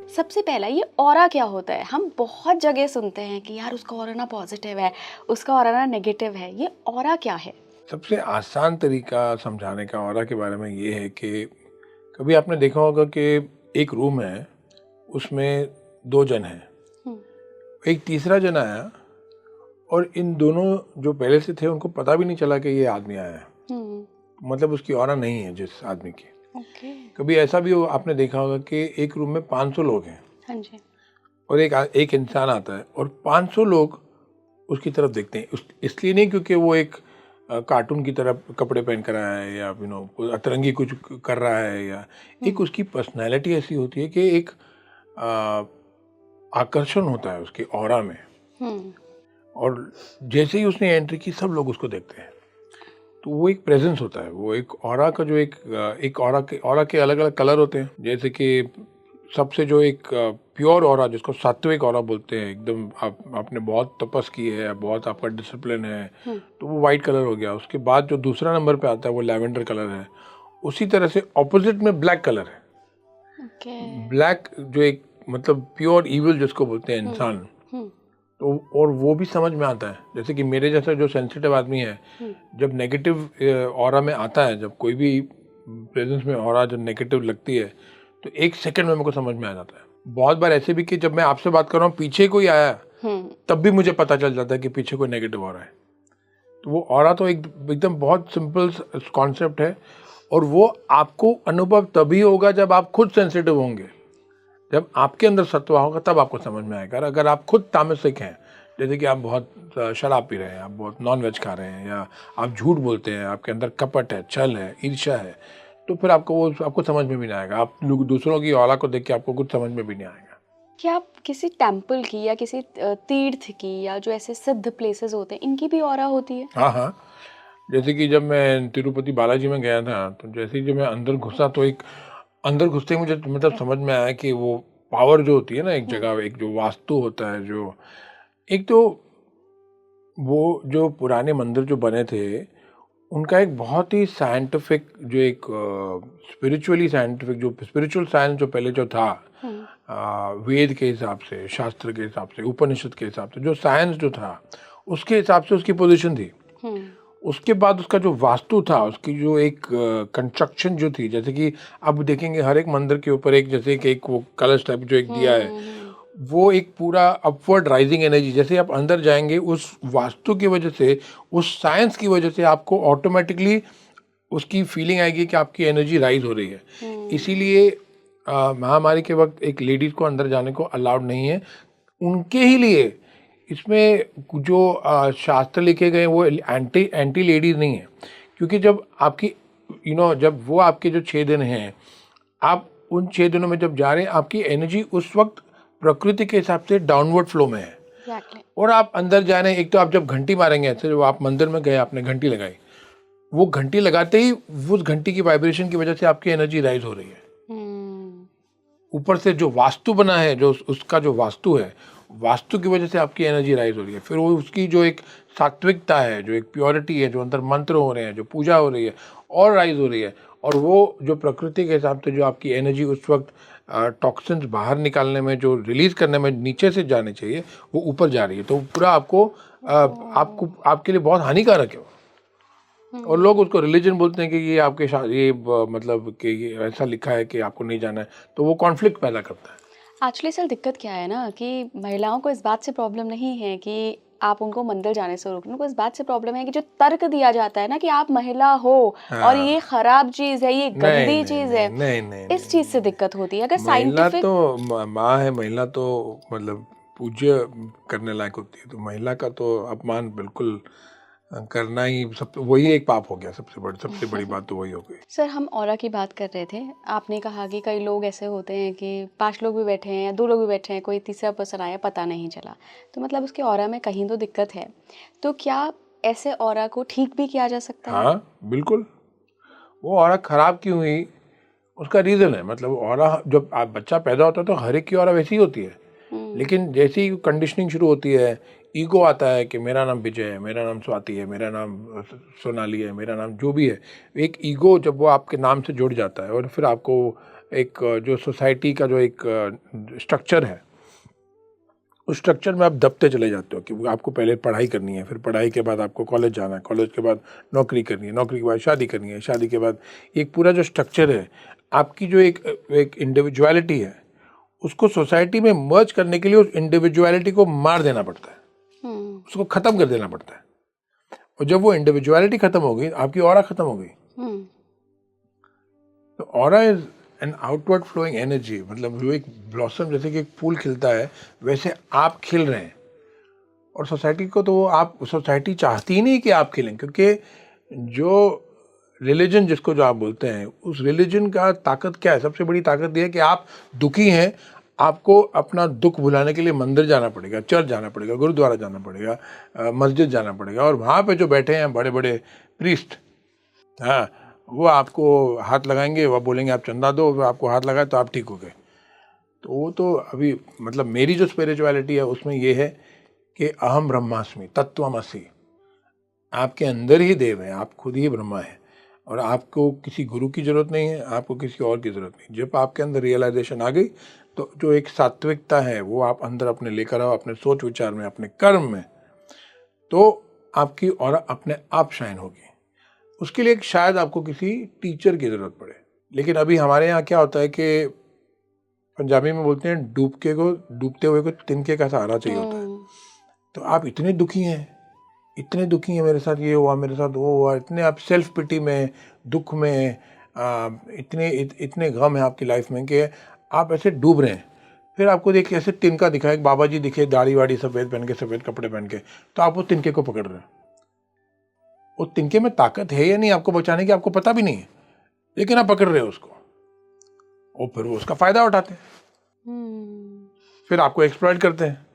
सबसे पहला ये ऑरा क्या होता है? हम बहुत जगह सुनते हैं कि यार उसका ऑरा ना पॉजिटिव है, उसका ऑरा ना नेगेटिव है। ये ऑरा क्या है? सबसे आसान तरीका समझाने का ऑरा के बारे में ये है कि कभी आपने देखा होगा कि एक रूम है, उसमें 2 जन हैं। हम्म, एक तीसरा जन आया और इन दोनों जो पहले से थे उनको पता भी नहीं चला कि ये आदमी आया है। हम्म, मतलब उसकी ऑरा नहीं है जिस आदमी की। ओके। कभी ऐसा भी आपने देखा होगा कि एक रूम में 500 लोग हैं हाँ जी। और एक इंसान आता है और 500 लोग उसकी तरफ देखते हैं। इसलिए नहीं क्योंकि वो एक कार्टून की तरह कपड़े पहन कर आया है या अतरंगी कुछ कर रहा है, या एक उसकी पर्सनैलिटी ऐसी होती है कि एक अ, आकर्षण होता है उसके ऑरा में। हम्म, और जैसे ही उसने एंट्री की सब लोग उसको देखते हैं। तो वो एक प्रेजेंस होता है, वो एक ऑरा का जो एक ऑरा के अलग अलग कलर होते हैं। जैसे कि सबसे जो एक प्योर ऑरा जिसको सात्विक ऑरा बोलते हैं, एकदम आपने बहुत तपस की है, बहुत आपका डिसिप्लिन है, तो वो वाइट कलर हो गया। उसके बाद जो दूसरा नंबर पे आता है वो लैवेंडर कलर है। उसी तरह से ऑपोजिट में ब्लैक कलर है। ओके। ब्लैक जो एक मतलब प्योर इविल जिसको बोलते हैं हम्म, इंसान। हम्म, तो और वो भी समझ में आता है। जैसे कि मेरे जैसा जो सेंसिटिव आदमी है, जब नेगेटिव ऑरा में आता है, जब कोई भी प्रेजेंस में ऑरा जब नेगेटिव लगती है, तो 1 सेकंड में मेरे को समझ में आ जाता है। बहुत बार ऐसे भी कि जब मैं आपसे बात कर रहा हूँ पीछे कोई आया, हम्म, तब भी मुझे पता चल जाता है कि पीछे कोई नेगेटिव ऑरा है। तो वो ऑरा तो एकदम बहुत सिंपल कॉन्सेप्ट है। और वो आपको अनुभव तभी होगा जब आप खुद सेंसिटिव होंगे। जब आपके अंदर सत्व होगा तब आपको समझ में आएगा। अगर आप खुद तामसिक हैं, जैसे कि आप बहुत शराब पी रहे हैं, आप बहुत नॉन वेज खा रहे हैं, या आप झूठ बोलते हैं, आपके अंदर कपट है, छल है, ईर्ष्या है, तो फिर आपको समझ में भी नहीं आएगा। आप लोग दूसरों की औला को देख के आपको कुछ समझ में भी नहीं आएगा। क्या आप किसी टेम्पल की या किसी तीर्थ की या जो ऐसे सिद्ध प्लेसेस होते हैं इनकी भी ऑरा होती है? हाँ हाँ, जैसे कि जब मैं तिरुपति बालाजी में गया था, तो जैसे ही जब मैं अंदर घुसा तो एक अंदर घुसते ही मुझे मतलब समझ में आया कि वो पावर जो होती है ना एक जगह, एक जो वास्तु होता है, जो एक तो वो जो पुराने मंदिर जो बने थे, उनका एक बहुत ही साइंटिफिक जो एक स्पिरिचुअली साइंटिफिक जो स्पिरिचुअल साइंस जो पहले जो था, हम्म, वेद के हिसाब से, शास्त्र के हिसाब से, उपनिषद के हिसाब से जो साइंस जो था, उसके हिसाब से उसकी पोजीशन थी। हम्म, उसके बाद उसका जो वास्तु था, उसकी जो एक कंस्ट्रक्शन जो थी, जैसे कि अब देखेंगे हर एक मंदिर के ऊपर एक जैसे कि एक वो कलश टाइप जो एक दिया है, हम्म, वो एक पूरा अपवर्ड राइजिंग एनर्जी। जैसे आप अंदर जाएंगे उस वास्तु की वजह से, उस साइंस की वजह से आपको ऑटोमेटिकली उसकी फीलिंग आएगी कि आपकी एनर्जी राइज हो रही है। इसीलिए महामारी के वक्त एक लेडीज को अंदर जाने को अलाउड नहीं है। उनके ही लिए इसमें जो शास्त्र लिखे गए वो एंटी एंटी लेडीज नहीं है। क्योंकि जब आपकी जब वो आपके जो 6 दिन हैं, आप उन 6 दिनों में जब जा रहे हैं, आपकी एनर्जी उस वक्त प्रकृति के हिसाब से डाउनवर्ड फ्लो में है। एग्जैक्टली। और आप अंदर जा रहे हैं, एक तो आप जब घंटी मारेंगे, ऐसे जो आप मंदिर में गए, आपने घंटी लगाई, वो घंटी लगाते ही उस घंटी की वाइब्रेशन की वजह से आपकी एनर्जी राइज हो रही है। हम्म, ऊपर से जो वास्तु बना है, जो उसका जो वास्तु है, वास्तु की वजह से आपकी एनर्जी राइज हो रही है। फिर वो उसकी जो एक सात्विकता है, जो एक प्योरिटी है, जो अंदर मंत्र हो रहे हैं, जो पूजा हो रही है, और राइज हो रही है। और वो जो प्रकृति के हिसाब से जो आपकी एनर्जी उस वक्त टॉक्सिन्स बाहर निकालने में, जो रिलीज करने में नीचे से जाने चाहिए, वो ऊपर जा रही है। तो पूरा आपके लिए बहुत हानिकारक है वो। और लोग उसको रिलीजन बोलते हैं कि ये मतलब कि ये ऐसा लिखा है कि आपको नहीं जाना है, तो वो कॉन्फ्लिक्ट पैदा करता है। एक्चुअली सर दिक्कत क्या है ना कि महिलाओं को इस बात से प्रॉब्लम नहीं है कि आप उनको मंदिर जाने से रोक, उनको इस बात से प्रॉब्लम है कि जो तर्क दिया जाता है ना कि आप महिला हो और हाँ, ये खराब चीज है, ये नहीं गंदी नहीं चीज नहीं है। नहीं नहीं इस चीज से नहीं दिक्कत होती है। अगर महिला साइंटिफिक तो माँ है, महिला तो मतलब पूज्य करने लायक होती है। तो महिला का तो अपमान बिल्कुल करना ही सब, वही एक पाप हो गया। सबसे बड़ी बात तो वही हो गई। सर हम ऑरा की बात कर रहे थे। आपने कहा कि कई लोग ऐसे होते हैं कि 5 लोग भी बैठे हैं या 2 लोग भी बैठे हैं, कोई तीसरा पर्सन आया पता नहीं चला, तो मतलब उसके ऑरा में कहीं तो दिक्कत है। तो क्या ऐसे ऑरा को ठीक भी किया जा सकता है? हाँ बिल्कुल। वो औरत खराब क्यों हुई, उसका रीज़न है। मतलब ऑरा, जब आप बच्चा पैदा होता है तो हर एक की ऑरा वैसी ही होती है। हम्म, लेकिन जैसे ही कंडीशनिंग शुरू होती है, ईगो आता है कि मेरा नाम विजय है, मेरा नाम स्वाति है, मेरा नाम सोनाली है, मेरा नाम जो भी है, एक ईगो जब वो आपके नाम से जुड़ जाता है और फिर आपको एक जो सोसाइटी का जो एक स्ट्रक्चर है, उस स्ट्रक्चर में आप दबते चले जाते हो कि आपको पहले पढ़ाई करनी है, फिर पढ़ाई के बाद आपको कॉलेज जाना है, कॉलेज के बाद नौकरी करनी है, नौकरी के बाद शादी करनी है, शादी के बाद एक पूरा जो स्ट्रक्चर है, आपकी जो एक इंडिविजुअलिटी है, उसको सोसाइटी में मर्ज करने के लिए उस इंडिविजुअलिटी को मार देना पड़ता है, उसको ख़त्म कर देना पड़ता है। और जब वो इंडिविजुअलिटी ख़त्म हो गई, आपकी ऑरा ख़त्म हो गई। तो aura is an outward flowing energy, मतलब जो एक ब्लॉसम, जैसे कि एक फूल खिलता है वैसे आप खिल रहे हैं। और सोसाइटी को तो आप, सोसाइटी चाहती ही नहीं कि आप खिलें, क्योंकि जो रिलीजन जिसको जो आप बोलते हैं, उस रिलीजन का ताकत क्या है? सबसे बड़ी ताकत ये है कि आप दुखी हैं, आपको अपना दुख भुलाने के लिए मंदिर जाना पड़ेगा, चर्च जाना पड़ेगा, गुरुद्वारा जाना पड़ेगा, मस्जिद जाना पड़ेगा, और वहाँ पे जो बैठे हैं बड़े बड़े प्रीस्ट, हाँ, वो आपको हाथ लगाएंगे, वो बोलेंगे आप चंदा दो, वो आपको हाथ लगाए तो आप ठीक हो गए। तो वो तो अभी मतलब मेरी जो स्पिरिचुअलिटी है उसमें ये है कि अहम ब्रह्मास्मि तत्त्वमसि, आपके अंदर ही देव है, आप खुद ही ब्रह्मा है, और आपको किसी गुरु की ज़रूरत नहीं है, आपको किसी और की ज़रूरत नहीं। जब आपके अंदर रियलाइजेशन आ गई तो जो एक सात्विकता है वो आप अंदर अपने लेकर आओ, अपने सोच विचार में, अपने कर्म में, तो आपकी ऑरा अपने आप शाइन होगी। उसके लिए शायद आपको किसी टीचर की ज़रूरत पड़े। लेकिन अभी हमारे यहाँ क्या होता है कि पंजाबी में बोलते हैं डूबते हुए को तिनके का सहारा चाहिए होता है। तो आप इतने दुखी हैं, मेरे साथ ये हुआ, मेरे साथ वो हुआ, इतने आप सेल्फ पिटी में, दुख में, इतने गम है आपकी लाइफ में कि आप ऐसे डूब रहे हैं। फिर आपको देखिए ऐसे तिनका दिखा, एक बाबा जी दिखे, दाढ़ी वाड़ी सफ़ेद पहन के, सफ़ेद कपड़े पहन के, तो आप वो तिनके को पकड़ रहे हैं। उस तिनके में ताकत है या नहीं आपको बचाने की, आपको पता भी नहीं है, लेकिन आप पकड़ रहे हो उसको, और फिर वो उसका फ़ायदा उठाते हैं, फिर आपको एक्सप्लॉइट करते हैं,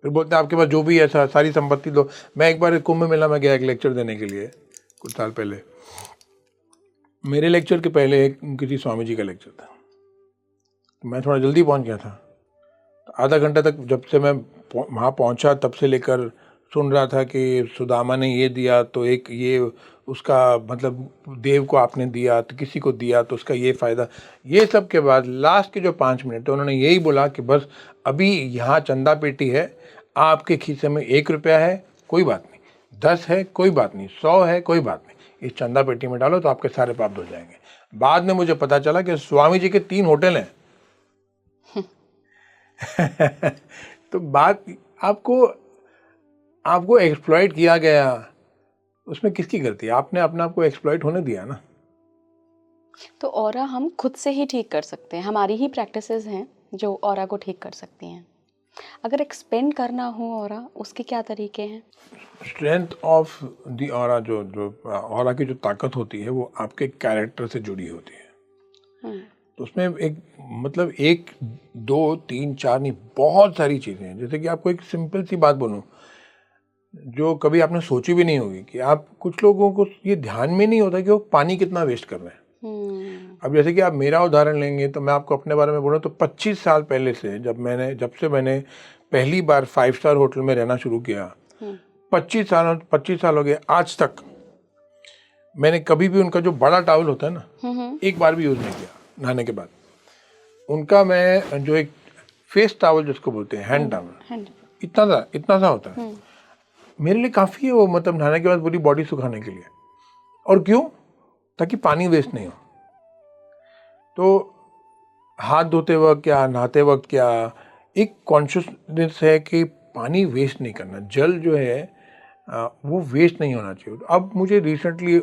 फिर बोलते हैं आपके पास जो भी है सारी संपत्ति दो। मैं एक बार कुंभ मेला में गया एक लेक्चर देने के लिए कुछ साल पहले। मेरे लेक्चर के पहले किसी स्वामी जी का लेक्चर था, मैं थोड़ा जल्दी पहुंच गया था, तो आधा घंटा तक जब से मैं वहाँ पहुंचा तब से लेकर सुन रहा था कि सुदामा ने ये दिया तो एक ये उसका मतलब देव को आपने दिया तो किसी को दिया तो उसका ये फ़ायदा। ये सब के बाद लास्ट के जो 5 मिनट थे उन्होंने यही बोला कि बस अभी यहाँ चंदा पेटी है, आपके खीसे में 1 रुपया है कोई बात नहीं, 10 है कोई बात नहीं, 100 है कोई बात नहीं, इस चंदा पेटी में डालो तो आपके सारे पाप धुल जाएंगे। बाद में मुझे पता चला कि स्वामी जी के 3 होटल हैं। तो बात आपको एक्सप्लॉइट किया गया, उसमें किसकी गलती है? आपने अपने आप को एक्सप्लॉइट होने दिया ना। तो ऑरा हम खुद से ही ठीक कर सकते हैं, हमारी ही प्रैक्टिसेस हैं जो ऑरा को ठीक कर सकती हैं। अगर एक्सपेंड करना हो ऑरा, उसके क्या तरीके हैं? स्ट्रेंथ ऑफ द ऑरा, जो ऑरा की जो ताकत होती है वो आपके कैरेक्टर से जुड़ी होती है। तो उसमें एक मतलब 1 2 3 4 नहीं, बहुत सारी चीज़ें हैं। जैसे कि आपको एक सिंपल सी बात बोलूँ जो कभी आपने सोची भी नहीं होगी, कि आप कुछ लोगों को ये ध्यान में नहीं होता कि वो पानी कितना वेस्ट कर रहे हैं। अब जैसे कि आप मेरा उदाहरण लेंगे तो मैं आपको अपने बारे में बोलूँ तो 25 साल पहले से जब से मैंने पहली बार 5 स्टार होटल में रहना शुरू किया, 25 साल हो गए, आज तक मैंने कभी भी उनका जो बड़ा टॉवल होता है ना, एक बार भी यूज़ नहीं किया नहाने के बाद। उनका मैं जो एक फेस टॉवल जिसको बोलते हैं, हैंड टॉवल, इतना सा होता है, मेरे लिए काफ़ी है वो, मतलब नहाने के बाद पूरी बॉडी सुखाने के लिए। और क्यों? ताकि पानी वेस्ट नहीं हो। तो हाथ धोते वक्त क्या, नहाते वक्त क्या, एक कॉन्शियसनेस है कि पानी वेस्ट नहीं करना, जल जो है वो वेस्ट नहीं होना चाहिए। अब मुझे रिसेंटली,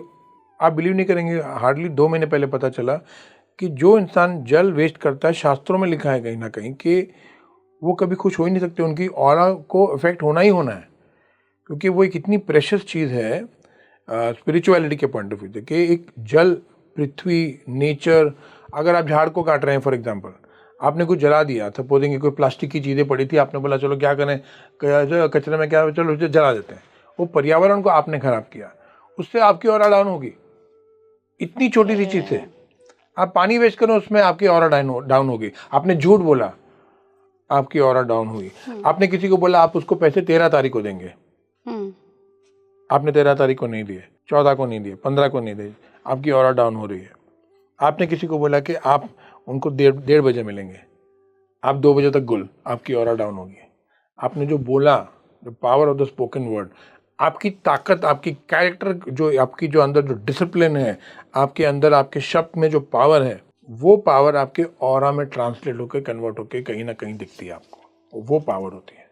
आप बिलीव नहीं करेंगे, हार्डली 2 महीने पहले पता चला कि जो इंसान जल वेस्ट करता है, शास्त्रों में लिखा है कहीं ना कहीं कि वो कभी खुश हो ही नहीं सकते, उनकी ऑरा को इफेक्ट होना ही होना है, क्योंकि वो एक इतनी प्रेशियस चीज़ है स्पिरिचुअलिटी के पॉइंट ऑफ व्यू से, कि एक जल, पृथ्वी, नेचर, अगर आप झाड़ को काट रहे हैं फॉर एग्जांपल, आपने कुछ जला दिया, सपोजिंग कोई प्लास्टिक की चीज़ें पड़ी थी, आपने बोला चलो क्या करें, कचरे में क्या, चलो उसे जला देते हैं, वो पर्यावरण को आपने खराब किया, उससे आपकी ऑरा डाउन होगी। इतनी छोटी सी चीज़ से आप पानी वेस्ट करो, उसमें आपकी ऑरा डाउन होगी। आपने झूठ बोला, आपकी ऑरा डाउन हुई। आपने किसी को बोला आप उसको पैसे 13 तारीख को देंगे, आपने 13 तारीख को नहीं दिए, 14 को नहीं दिए, 15 को नहीं दिए, आपकी ऑरा डाउन हो रही है। आपने किसी को बोला कि आप उनको 1:30 बजे मिलेंगे, आप 2 बजे तक गुल, आपकी ऑरा डाउन होगी। आपने जो बोला, the power of the spoken word, आपकी ताकत, आपकी कैरेक्टर, जो आपकी जो अंदर जो डिसिप्लिन है, आपके अंदर आपके शब्द में जो पावर है, वो पावर आपके ऑरा में ट्रांसलेट होकर कन्वर्ट होकर कहीं ना कहीं दिखती है आपको, वो पावर होती है।